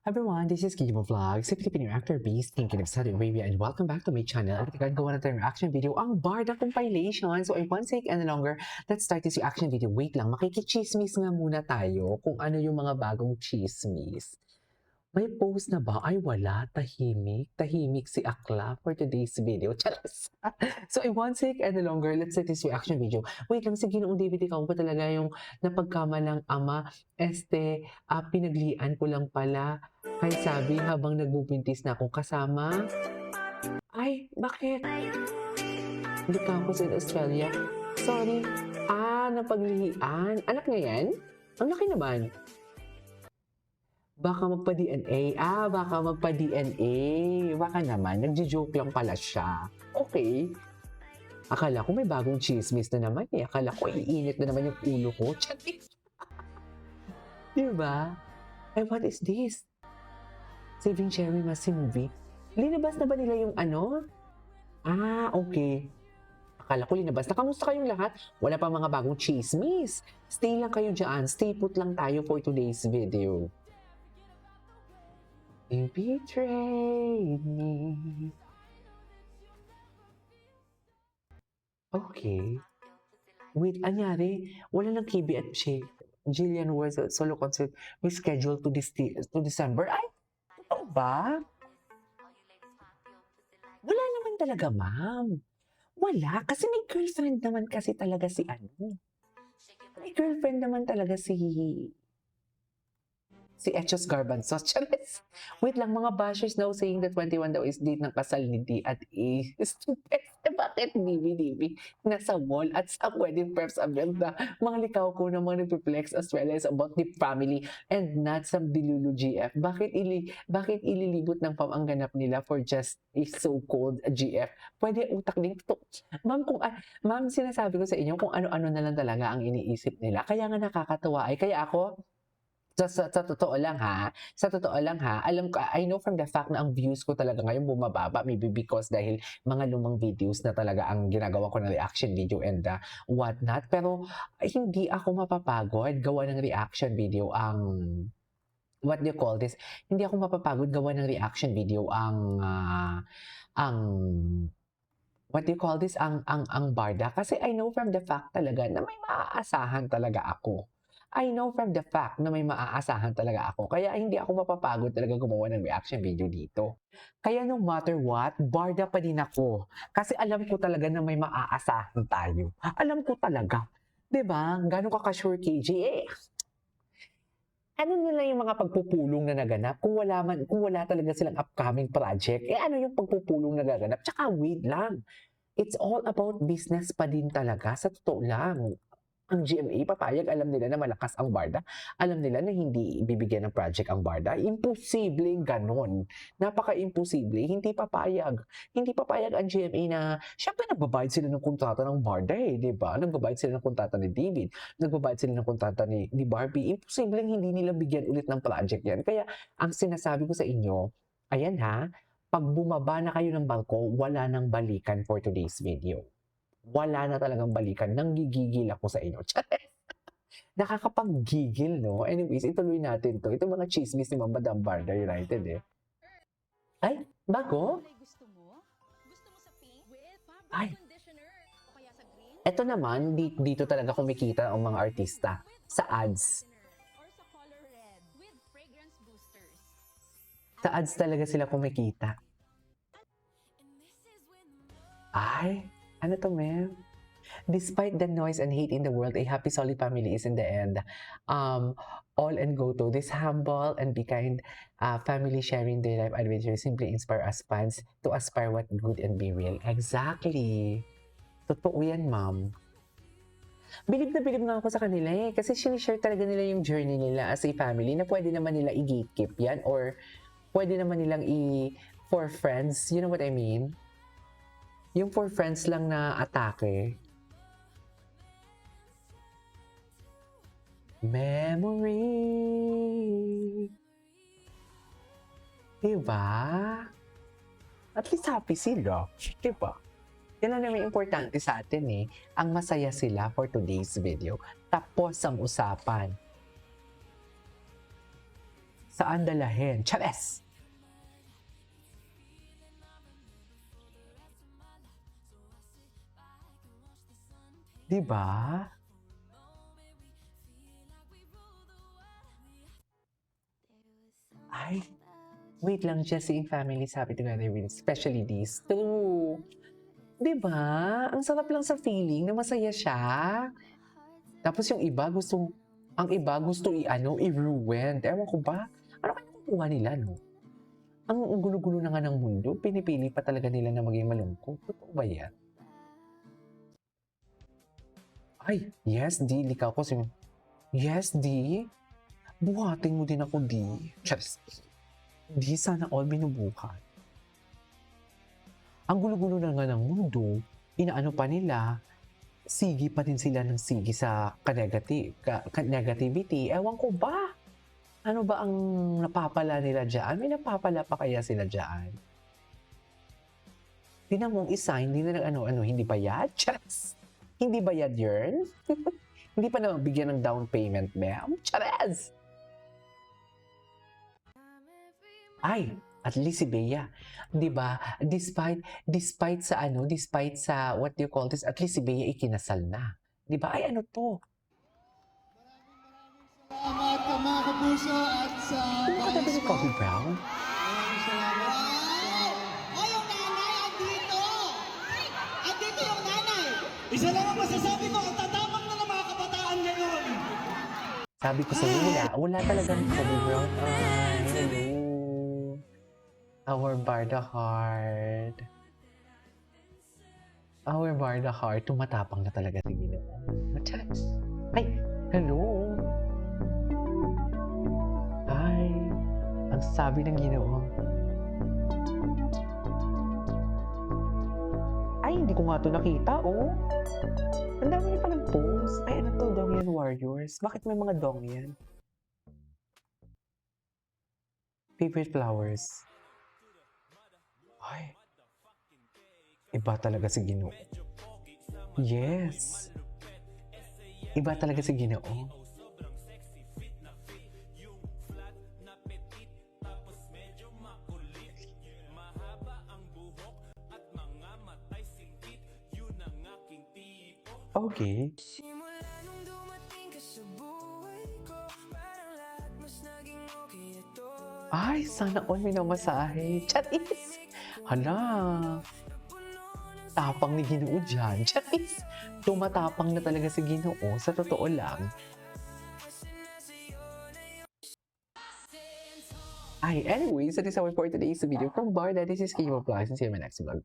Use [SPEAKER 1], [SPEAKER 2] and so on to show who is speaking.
[SPEAKER 1] Everyone, this is Kimo Vlog, si Filipino actor based King of Saudi Arabia, and welcome back to my channel. At gawa natin reaction video ang Barda compilation. So I won't take any longer. Let's start this reaction video. Wait lang, makikichismis nga muna tayo kung ano yung mga bagong chismis. May post na ba? Ay wala, tahimik. Tahimik si Akla for today's video. Charas! So I won't take any longer. Let's start this reaction video. Wait lang, sige noong DVD ka ba talaga yung napagkamalang ama? Pinaglian ko lang pala. Kay sabi habang nagbubuntis na ako kasama. Ay, bakit? Hindi ka ako sa Australia. Sorry. Napaglihian. Anak niya yan? Ang laki naman. Baka magpa-DNA. Baka magpa-DNA. Baka naman, nagjo-joke lang pala siya. Okay. Akala ko may bagong chismis na naman eh. Akala ko iinit na naman yung ulo ko. Charis! Diba? Ay, what is this? Saving Cherry Massey movie. Linabas na ba nila yung ano? Okay. Akala ko linabas na. Kamusta kayong lahat? Wala pa mga bagong chismis. Stay lang kayo dyan. Stay put lang tayo for today's video. You betrayed me. Okay. Wait, anyari? Wala nang KB at Jillian was a solo concert rescheduled to December. Ay, ano ba? Wala naman talaga, ma'am. Wala, kasi may girlfriend naman kasi talaga si ano. May girlfriend naman talaga si Echos Garbanzo. Charis. Wait lang, mga bashers now saying that 21 daw is date ng kasal ni D at E. Bakit DB? Nasa mall at sa wedding preps event na mga likaw ko na mga nagpiplex as well as about the family and not some Dilulu GF. Bakit ililibot ng pam ang ganap nila for just a so-called GF? Pwede utak din to. Ma'am, sinasabi ko sa inyo kung ano-ano na lang talaga ang iniisip nila. Kaya nga nakakatawa ay kaya ako sa totoo lang ha, alam ko, I know from the fact na ang views ko talaga ngayon bumababa, maybe because dahil mga lumang videos na talaga ang ginagawa ko ng reaction video and what not. Pero hindi ako mapapagod gawa ng reaction video ang what do you call this? Hindi ako mapapagod gawa ng reaction video ang what do you call this? Ang Barda. Kasi I know from the fact talaga na may maaasahan talaga ako. I know from the fact na may maaasahan talaga ako. Kaya hindi ako mapapagod talaga gumawa ng reaction video dito. Kaya no matter what, Barda pa din ako. Kasi alam ko talaga na may maaasahan tayo. Alam ko talaga. 'Di ba? Gano'n ka ka-sure, KJ? Ano nila yung mga pagpupulong na naganap kung wala talaga silang upcoming project? Ano yung pagpupulong na naganap? Tsaka wait lang. It's all about business pa din talaga. Sa totoo lang. Ang GMA papayag, alam nila na malakas ang Barda. Alam nila na hindi bibigyan ng project ang Barda. Imposible ganon. Napaka-imposible. Hindi papayag. Hindi papayag ang GMA na, syempre nagbabayad sila ng kontrata ng Barda di ba? Nagbabayad sila ng kontrata ni David. Nagbabayad sila ng kontrata ni Barbie. Imposible hindi nila bigyan ulit ng project yan. Kaya, ang sinasabi ko sa inyo, ayan ha, pag bumaba na kayo ng balko, wala nang balikan for today's video. Wala na talagang balikan. Nanggigigil ako sa inyo. Nakakapaggigil, no? Anyways, ituloy natin to. Ito mga chismis ni Madam Barda United, Ay, bago?
[SPEAKER 2] Gusto mo sa pink with
[SPEAKER 1] Ay.
[SPEAKER 2] fabric conditioner o kaya sa green?
[SPEAKER 1] Ito naman, dito talaga kumikita ang mga artista. Sa ads.
[SPEAKER 2] Or sa color red with fragrance boosters.
[SPEAKER 1] Sa ads talaga sila kumikita. Ay, ano to, ma'am? Despite the noise and hate in the world, a happy, solid family is in the end. All and go to this humble and be kind family sharing their life adventure simply inspire us fans to aspire what good and be real. Exactly. Totoo yan, ma'am. Bilib na bilib nga ako sa kanila kasi sinishare talaga nila yung journey nila as a family na pwede naman nila i-gatekeep yan or pwede naman nilang for friends. You know what I mean? Yung for friends lang na atake. Memory. Diba? At least happy sila. Diba? Yan ang naman importante sa atin Ang masaya sila for today's video. Tapos ang usapan. Saan dalahin? Chares! Diba? Ay, wait lang, Jessie and family is happy together with especially these two. Diba? Ang sarap lang sa feeling na masaya siya. Tapos yung iba ang iba gusto i-ruin. Ewan ko ba? Ano kaya kukuha nila, no? Ang gulo-gulo na nga ng mundo, pinipili pa talaga nila na maging malungkot. Totoo ba yan? Ay, yes, di. Likaw ko si... Yes, di. Buhatin mo din ako, di. Just, di sana all binubuhat. Ang gulo-gulo na nga ng mundo, inaano pa nila, sige pa din sila ng sige sa negativity. Ewan ko ba? Ano ba ang napapala nila dyan? May napapala pa kaya sila dyan? Tingnan mong isa, hindi na hindi bayad? Charas! Hindi bayad yun? Hindi pa naman bigyan ng down payment, ma'am? Charas! Ay, at least si Bea, 'di ba? Despite sa what do you call this? At least si Bea ikinasal na. 'Di ba? Ay ano to?
[SPEAKER 3] Salamat ka mga kapuso at sa
[SPEAKER 1] Ano ka tabi ni Kobe Brown?
[SPEAKER 3] maraming salamat. Wow! Oh, yung nanay andito! Andito yung nanay! Isa lang ang masasabi ko, ang tatapang na ng mga kabataan ngayon!
[SPEAKER 1] Sabi ko sa wala talagang Kobe Brown. Ay, hello. Our Barda Heart. Our Barda Heart. Tumatapang na talaga si Ginoo. Machas. Ay, hello. Ay, ang sabi ng Ginoo. Ay, hindi ko nga ito nakita, oh. Ang dami niya palang post. Ay, ano to? Dongyan Warriors. Bakit may mga Dongyan? Favorite flowers. Ay, iba talaga si Ginoo. Yes. Iba talaga si Ginoo. Okay.
[SPEAKER 4] Simula nung dumating ka sa buhay ko, parang lahat mas naging okay ito.
[SPEAKER 1] Ay, sana all minamasahe. Charis! Hala! Tapang ni Ginoo dyan. Charis! Tumatapang na talaga si Ginoo. Sa totoo lang. Ay, anyways, that is our for today's video from Barda. This is Kimo Vlogs and see you in my next vlog.